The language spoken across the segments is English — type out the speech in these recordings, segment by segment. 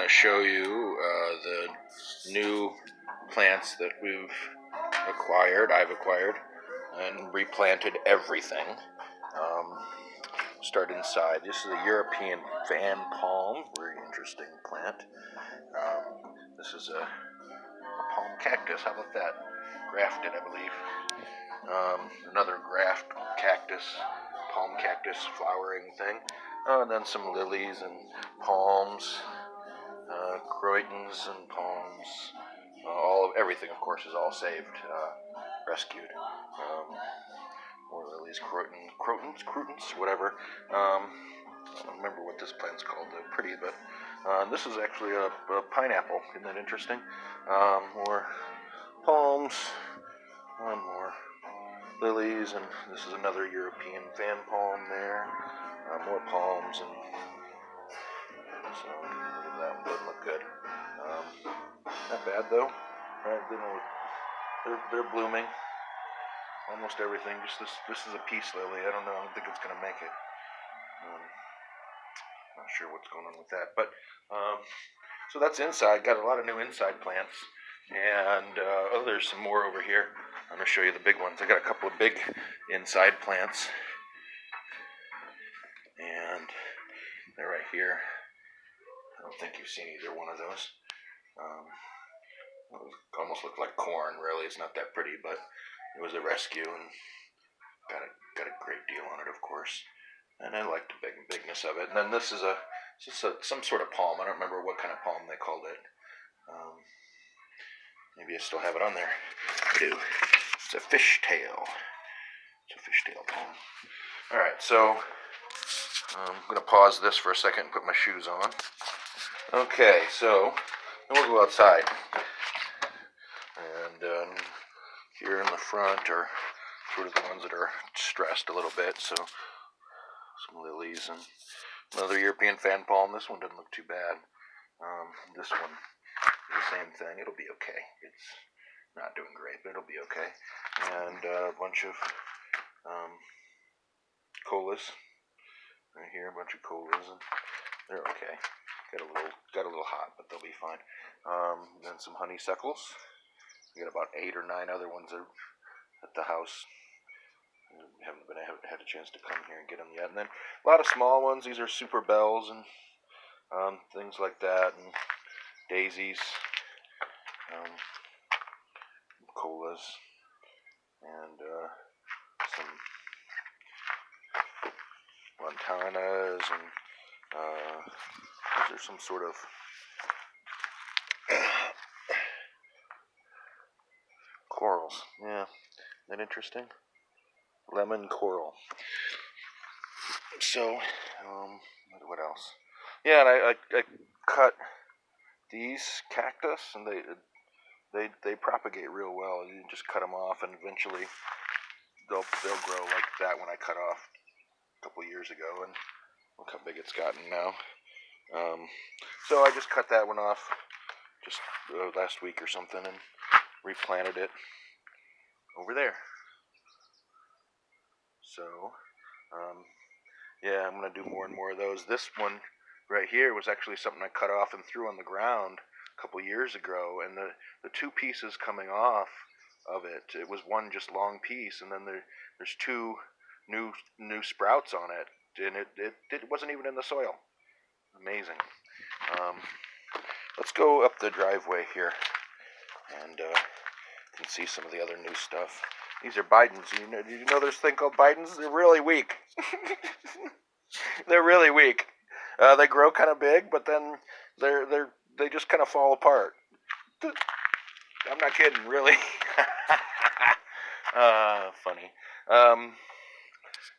to show you the new plants that I've acquired, and replanted everything. Start inside. This is a European fan palm, very interesting plant. This is a palm cactus. How about that? Grafted, I believe. Another graft cactus, palm cactus flowering thing. And then some lilies and palms, Croydons and palms. Everything, of course, is all saved, rescued. More lilies, Crotons, whatever. I don't remember what this plant's called. They're pretty, but this is actually a pineapple. Isn't that interesting? More palms, more lilies, and this is another European fan palm there. More palms, and so that one doesn't look good. Not bad though. They're blooming. Almost everything. Just this is a peace lily. I don't know. I don't think it's gonna make it. Not sure what's going on with that, but so that's inside. Got a lot of new inside plants, and there's some more over here. I'm gonna show you the big ones. I got a couple of big inside plants, and they're right here. I don't think you've seen either one of those. Almost look like corn. Really, it's not that pretty, but it was a rescue, and got a great deal on it, of course. And I like the bigness of it. And then this is some sort of palm. I don't remember what kind of palm they called it. Maybe I still have it on there. I do. It's a fishtail. It's a fishtail palm. All right, so I'm going to pause this for a second and put my shoes on. Okay, so then we'll go outside. And here in the front are sort of the ones that are stressed a little bit. So some lilies and another European fan palm. This one doesn't look too bad. This one is the same thing. It'll be okay. It's not doing great, but it'll be okay. And a bunch of colas right here. A bunch of colas, and they're okay. Got a little hot, but they'll be fine. Then some honeysuckles. We got about 8 or 9 other ones at the house. Haven't had a chance to come here and get them yet. And then a lot of small ones. These are super bells and things like that, and daisies, colas, and some lantanas, and these are some sort of corals. Yeah, isn't that interesting? Lemon coral. So, what else? Yeah, and I cut these cactus, and they propagate real well. You can just cut them off, and eventually they'll grow like that one I cut off a couple years ago, and look how big it's gotten now. So I just cut that one off just last week or something, and replanted it over there. So, yeah, I'm going to do more and more of those. This one right here was actually something I cut off and threw on the ground a couple years ago, and the 2 pieces coming off of it was one just long piece, and then there's 2 new sprouts on it, and it wasn't even in the soil. Amazing. Let's go up the driveway here, and you can see some of the other new stuff. These are Bidens. Did you know there's a thing called Bidens? They're really weak. They're really weak. They grow kind of big, but then they just kind of fall apart. I'm not kidding, really. Funny.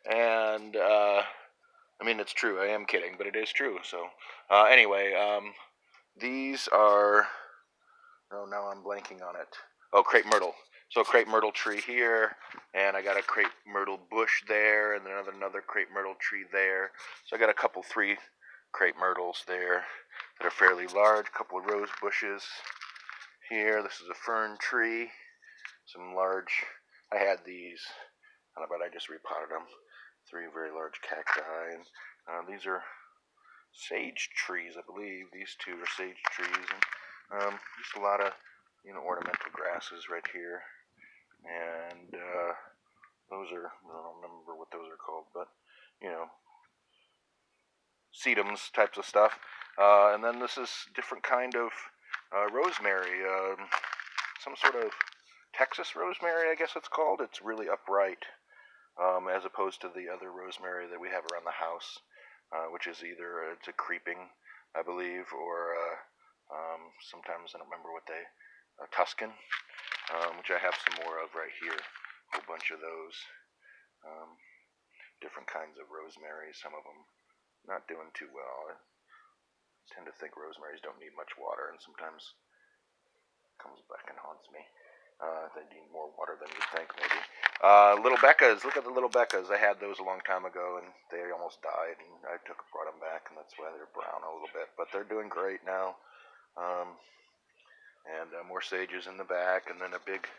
And I mean, it's true. I am kidding, but it is true. So anyway, these are. Oh, now I'm blanking on it. Oh, crepe myrtle. So a crepe myrtle tree here, and I got a crepe myrtle bush there, and then another crepe myrtle tree there. So I got 3 crepe myrtles there that are fairly large. A couple of rose bushes here. This is a fern tree. Some large. I had these, but I just repotted them. 3 very large cacti, and these are sage trees, I believe. These two are sage trees, and just a lot of ornamental grasses right here, and those are, I don't remember what those are called, but sedums types of stuff. And then this is different kind of rosemary, some sort of Texas rosemary, I guess it's called. It's really upright, as opposed to the other rosemary that we have around the house, which is either it's a creeping, I believe, or sometimes I don't remember what they Tuscan, which I have some more of right here. A whole bunch of those different kinds of rosemary. Some of them not doing too well. I tend to think rosemaries don't need much water, and sometimes it comes back and haunts me. They need more water than you'd think, maybe. Little Beccas. Look at the little Beccas. I had those a long time ago, and they almost died, and I brought them back, and that's why they're brown a little bit. But they're doing great now. And more sages in the back, and then a big...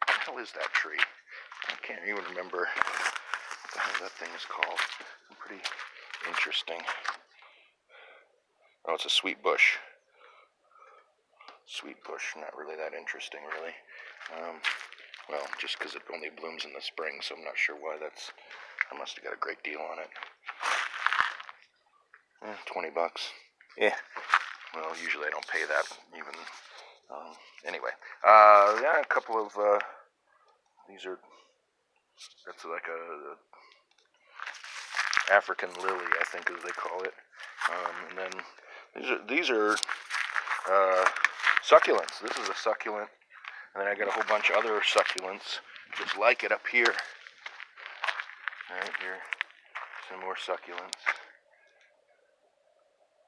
What the hell is that tree? I can't even remember what the hell that thing is called. It's pretty interesting. Oh, it's a sweet bush. Sweet bush, not really that interesting, really. Well, just because it only blooms in the spring, so I'm not sure why that's... I must have got a great deal on it. $20. Yeah. Well, usually I don't pay that, even... anyway. Yeah, a couple of... these are... That's like a African lily, I think, as they call it. And then these are succulents. This is a succulent. And then I got a whole bunch of other succulents just like it up here. Right here. Some more succulents.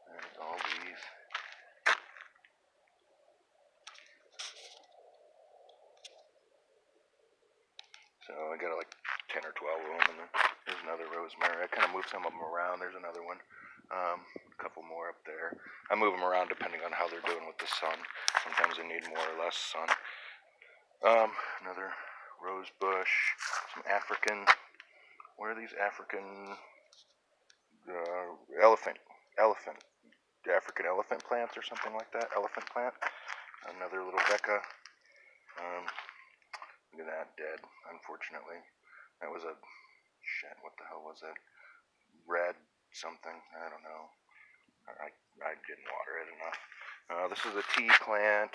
And all these. So I got like 10 or 12 of them. And then there's another rosemary. I kind of moved some of them around. There's another one. A couple more up there. I move them around depending on how they're doing with the sun. Sometimes they need more or less sun. Another rose bush, some African, what are these African, African elephant plants or something like that, elephant plant. Another little Becca. Look at that, dead, unfortunately. That was a, shit, what the hell was that? Red something, I don't know. I didn't water it enough. This is a tea plant.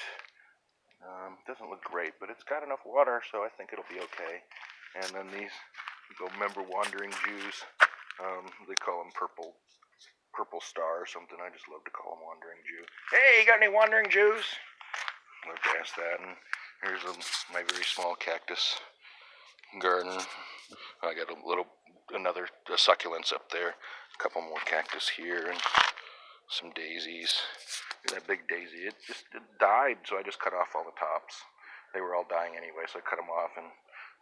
Doesn't look great, but it's got enough water, so I think it'll be okay. And then these, you'll remember Wandering Jews. They call them purple star or something. I just love to call them Wandering Jew. Hey, you got any Wandering Jews? I'd like to ask that. And here's my very small cactus garden. I got another succulents up there. A couple more cactus here, and some daisies. That big daisy, it died, so I just cut off all the tops. They were all dying anyway, so I cut them off, and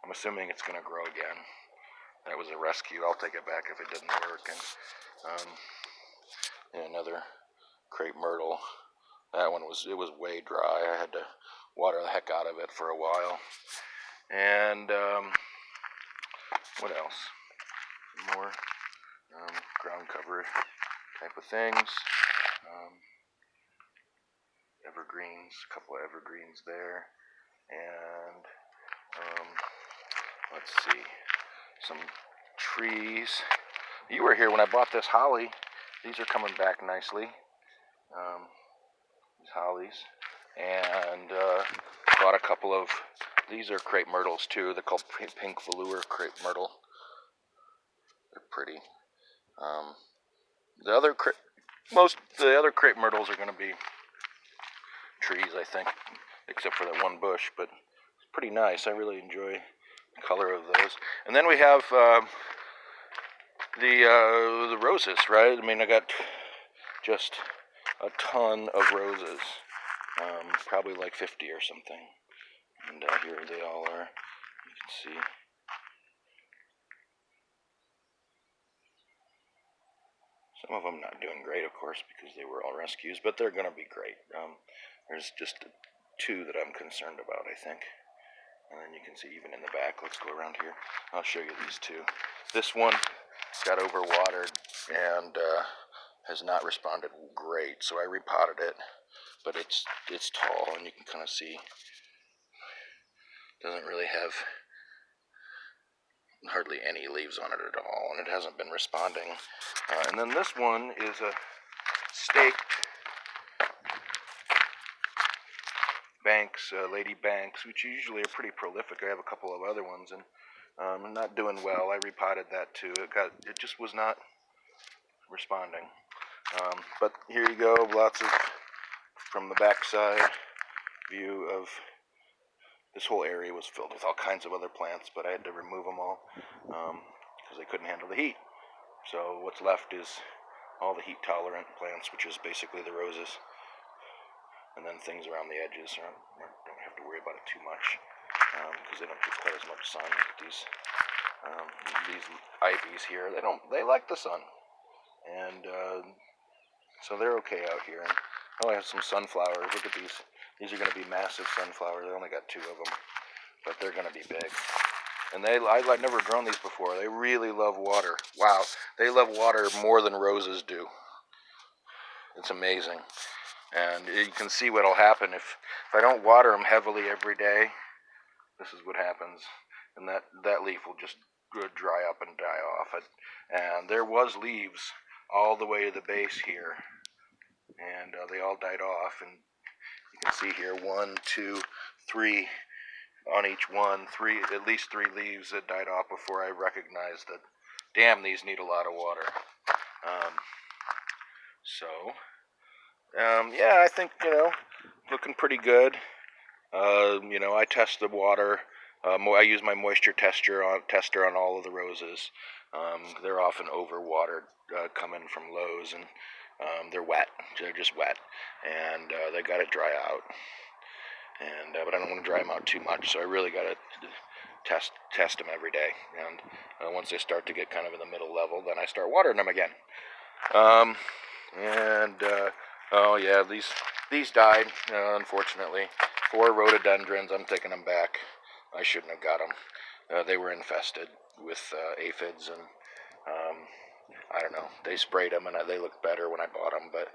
I'm assuming it's going to grow again. That was a rescue. I'll take it back if it didn't work. And another crepe myrtle. That one was way dry. I had to water the heck out of it for a while. And what else? More ground cover type of things. Evergreens, a couple of evergreens there, and let's see, some trees. You were here when I bought this holly. These are coming back nicely. These hollies, and bought a couple of. These are crepe myrtles too. They're called pink velour crepe myrtle. They're pretty. Most of the other crepe myrtles are going to be trees, I think, except for that one bush, but it's pretty nice. I really enjoy the color of those. And then we have the roses, right? I mean, I got just a ton of roses, probably like 50 or something. And here they all are. You can see. Some of them not doing great, of course, because they were all rescues, but they're going to be great. There's just two that I'm concerned about, I think. And then you can see even in the back. Let's go around here. I'll show you these two. This one got overwatered, and has not responded great, so I repotted it, but it's tall, and you can kind of see it doesn't really have hardly any leaves on it at all, and it hasn't been responding. And then this one is a staked Banks, Lady Banks, which usually are pretty prolific. I have a couple of other ones, and not doing well. I repotted that too. It just was not responding. But here you go, lots of, from the backside view of, this whole area was filled with all kinds of other plants, but I had to remove them all because they couldn't handle the heat. So what's left is all the heat tolerant plants, which is basically the roses. And then things around the edges don't have to worry about it too much because they don't get quite as much sun. These ivies here, they like the sun, and so they're okay out here. And I have some sunflowers. Look at these. These are going to be massive sunflowers. I only got 2 of them, but they're going to be big. And I've never grown these before. They really love water. Wow, they love water more than roses do. It's amazing. And you can see what'll happen if I don't water them heavily every day. This is what happens, and that leaf will just dry up and die off. And there was leaves all the way to the base here, and they all died off. And you can see here 1, 2, 3 on each one, at least 3 leaves that died off before I recognized that, damn, these need a lot of water. Yeah, I think, looking pretty good. I test the water. I use my moisture tester on all of the roses. They're often overwatered, coming from Lowe's, and they're wet. They're just wet, and they got to dry out. And but I don't want to dry them out too much, so I really got to test them every day. And once they start to get kind of in the middle level, then I start watering them again. Oh yeah, these died, unfortunately. 4 rhododendrons, I'm taking them back. I shouldn't have got them. They were infested with aphids, and I don't know. They sprayed them, and they looked better when I bought them, but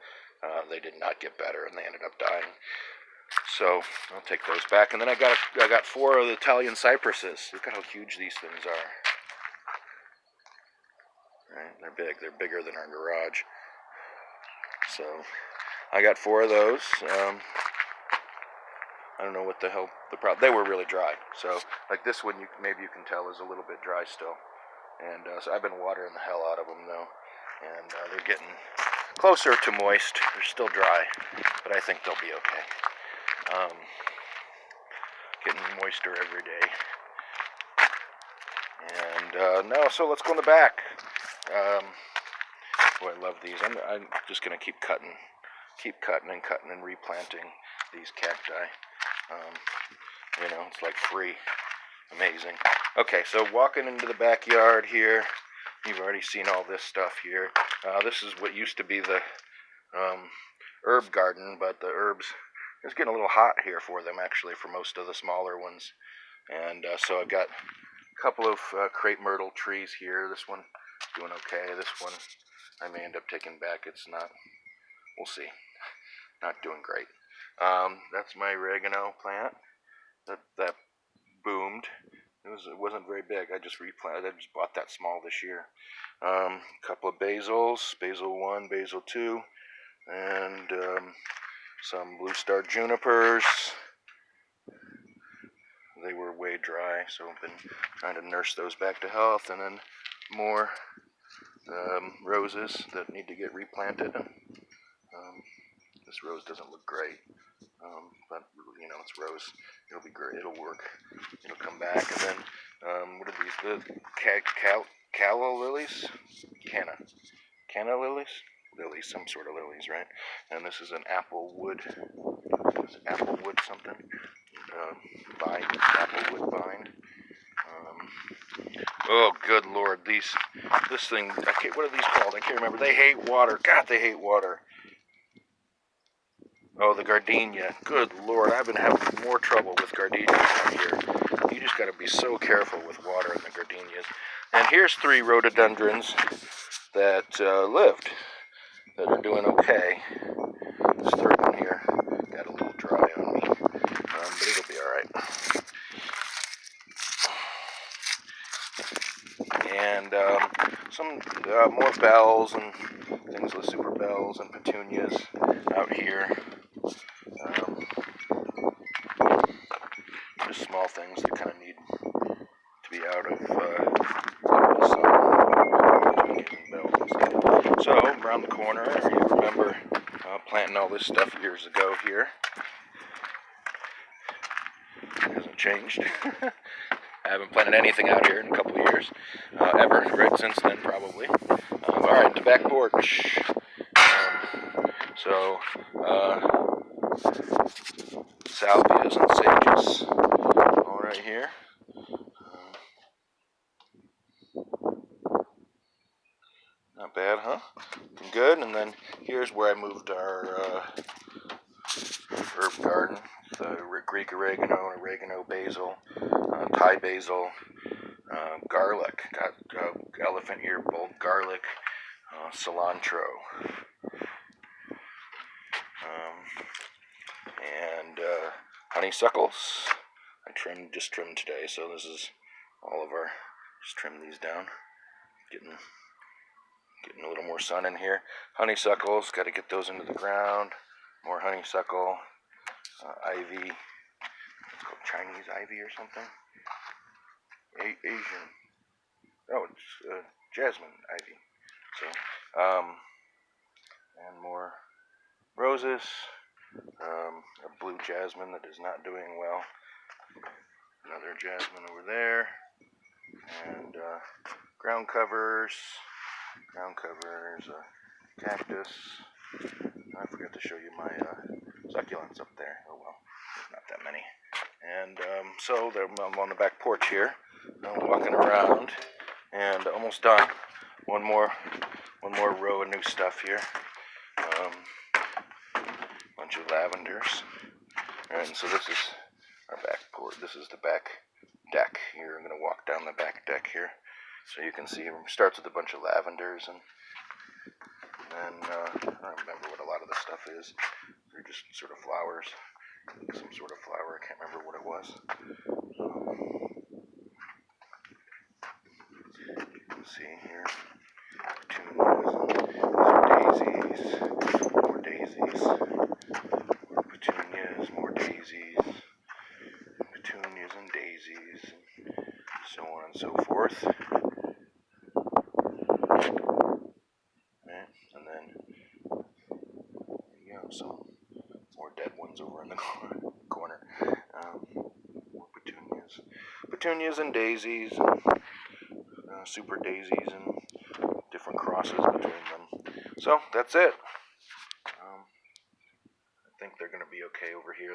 they did not get better, and they ended up dying. So I'll take those back. And then I got 4 of the Italian cypresses. Look at how huge these things are. Right? They're big. They're bigger than our garage. So I got 4 of those. I don't know what the hell the problem. They were really dry. So like this one, maybe you can tell is a little bit dry still. And so I've been watering the hell out of them though, and they're getting closer to moist. They're still dry, but I think they'll be okay. Getting moister every day. And so let's go in the back. I love these. I'm just gonna keep cutting and replanting these cacti. It's like free. Amazing. Okay, so walking into the backyard here, you've already seen all this stuff here. This is what used to be the herb garden, but the herbs, it's getting a little hot here for them, actually, for most of the smaller ones. And so I've got a couple of crepe myrtle trees here. This one doing okay. This one I may end up taking back. It's not, we'll see. Not doing great. That's my oregano plant that boomed. It wasn't very big. I just replanted. I just bought that small this year. A couple of basils, basil 1, basil 2, and some blue star junipers. They were way dry, so I've been trying to nurse those back to health. And then more roses that need to get replanted. This rose doesn't look great, but it's rose. It'll be great. It'll work. It'll come back. And then what are these? The calla lilies, canna lilies, some sort of lilies, right? And this is an applewood. It's applewood something. Vine, applewood vine. Oh, good Lord, this thing. What are these called? I can't remember. They hate water. God, they hate water. Oh, the gardenia. Good Lord, I've been having more trouble with gardenias out here. You just got to be so careful with water in the gardenias. And here's 3 rhododendrons that lived. that are doing okay. This third one here got a little dry on me, but it'll be all right. And some more bells and things with super bells and petunias out here. Just small things that kind of need to be out of the sun. Petunias and bells and stuff. So around the corner, you remember planting all this stuff years ago here. It hasn't changed. I haven't planted anything out here in a couple of years, ever, right since then probably. Alright, the back porch. Salvias and sages, all right here. Not bad, huh? Looking good. And then here's where I moved our herb garden. The Greek oregano, basil, Thai basil, garlic. Got elephant ear bulb garlic, cilantro, and honeysuckles. I just trimmed today, so this is all of our. Just trim these down. Getting a little more sun in here. Honeysuckles, got to get those into the ground. More honeysuckle, ivy. It's called Chinese ivy or something. Asian. Oh, it's jasmine ivy. So, and more roses. A blue jasmine that is not doing well. Another jasmine over there. And ground covers, cactus. I forgot to show you my succulents up there. Oh well, there's not that many. And so I'm on the back porch here. I'm walking around, and almost done. One more row of new stuff here. Bunch of lavenders. And so this is our back porch. This is the back deck here. I'm going to walk down the back deck here, so you can see it starts with a bunch of lavenders, and then I don't remember what a lot of this stuff is. They're just sort of flowers, some sort of flower. I can't remember what it was. You can see here petunias, more daisies, more petunias, more daisies, petunias and daisies, and so on and so forth. And then, some more dead ones over in the corner. More petunias and daisies, and super daisies, and different crosses between them. So that's it. I think they're going to be okay over here.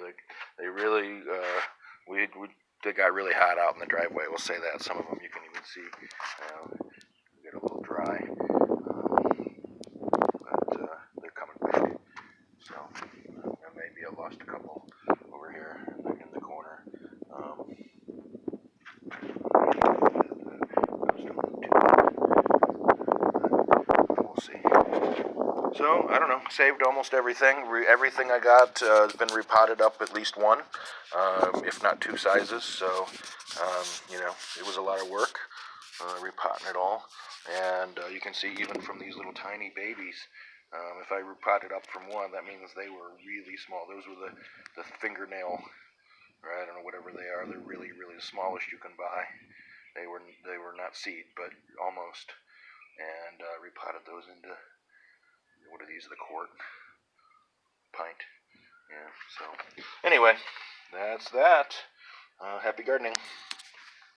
They really they got really hot out in the driveway. We'll say that. Some of them you can even see get a little dry, but they're coming back. So maybe I lost a couple over here in the corner. We'll see. So I don't know. Saved almost everything. Everything I got has been repotted up at least one, if not two sizes. So it was a lot of work repotting it all. And you can see even from these little tiny babies. If I repotted up from one, that means they were really small. Those were the fingernail, or I don't know, whatever they are. They're really, really the smallest you can buy. They were not seed, but almost. And repotted those into, what are these, the quart pint. Yeah. So anyway, that's that. Happy gardening.